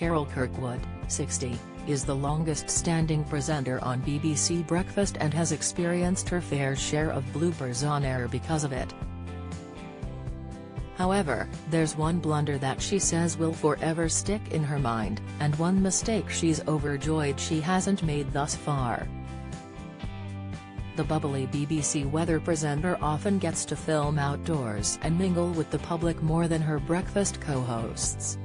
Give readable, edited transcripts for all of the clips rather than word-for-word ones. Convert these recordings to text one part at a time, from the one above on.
Carol Kirkwood, 60, is the longest-standing presenter on BBC Breakfast and has experienced her fair share of bloopers on air because of it. However, there's one blunder that she says will forever stick in her mind, and one mistake she's overjoyed she hasn't made thus far. The bubbly BBC weather presenter often gets to film outdoors and mingle with the public more than her breakfast co-hosts.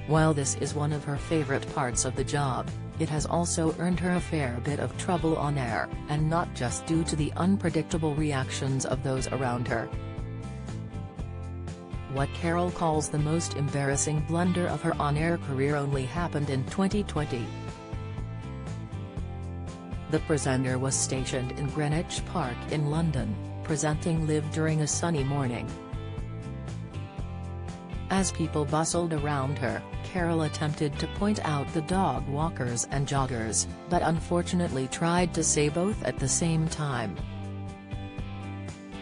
While this is one of her favorite parts of the job, it has also earned her a fair bit of trouble on air, and not just due to the unpredictable reactions of those around her. What Carol calls the most embarrassing blunder of her on-air career only happened in 2020. The presenter was stationed in Greenwich Park in London, presenting Live during a sunny morning. As people bustled around her, Carol attempted to point out the dog walkers and joggers, but unfortunately tried to say both at the same time.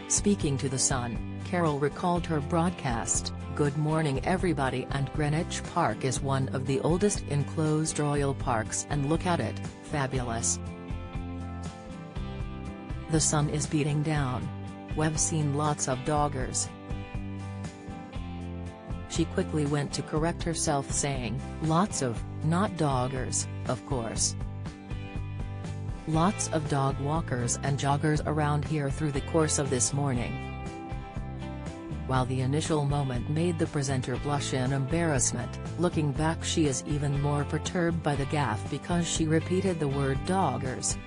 Speaking to The Sun, Carol recalled her broadcast, "Good morning everybody, and Greenwich Park is one of the oldest enclosed royal parks, and look at it, fabulous. The sun is beating down. We've seen lots of doggers." She quickly went to correct herself, saying, "Lots of, not doggers, of course. Lots of dog walkers and joggers around here through the course of this morning." While the initial moment made the presenter blush in embarrassment, looking back she is even more perturbed by the gaffe because she repeated the word doggers.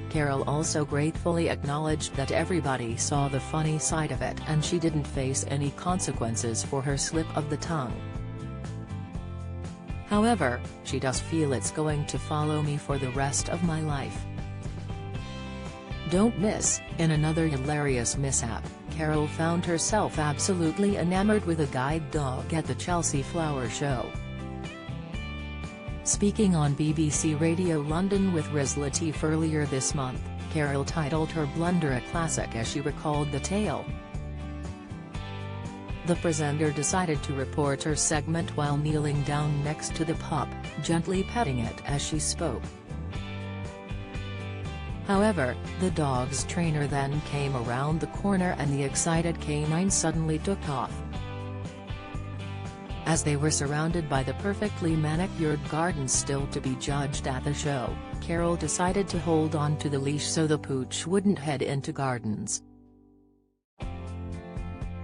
Carol also gratefully acknowledged that everybody saw the funny side of it and she didn't face any consequences for her slip of the tongue. However, she does feel it's going to follow me for the rest of my life. Don't miss, in another hilarious mishap, Carol found herself absolutely enamored with a guide dog at the Chelsea Flower Show. Speaking on BBC Radio London with Riz Lateef earlier this month, Carol titled her blunder a classic as she recalled the tale. The presenter decided to report her segment while kneeling down next to the pup, gently petting it as she spoke. However, the dog's trainer then came around the corner and the excited canine suddenly took off. As they were surrounded by the perfectly manicured gardens still to be judged at the show, Carol decided to hold on to the leash so the pooch wouldn't head into gardens.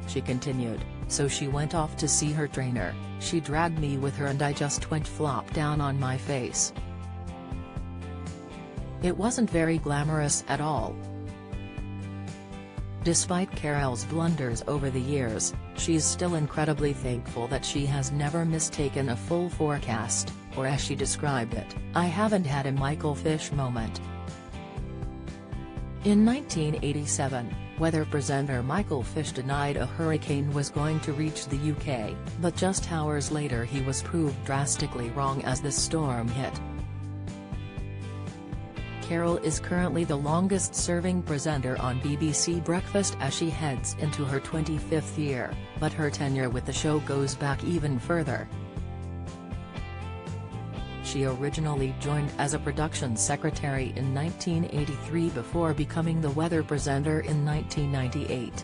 She continued, "So she went off to see her trainer, she dragged me with her and I just went flop down on my face. It wasn't very glamorous at all." Despite Carol's blunders over the years, she's still incredibly thankful that she has never mistaken a full forecast, or as she described it, "I haven't had a Michael Fish moment." In 1987, weather presenter Michael Fish denied a hurricane was going to reach the UK, but just hours later he was proved drastically wrong as the storm hit. Carol is currently the longest-serving presenter on BBC Breakfast as she heads into her 25th year, but her tenure with the show goes back even further. She originally joined as a production secretary in 1983 before becoming the weather presenter in 1998.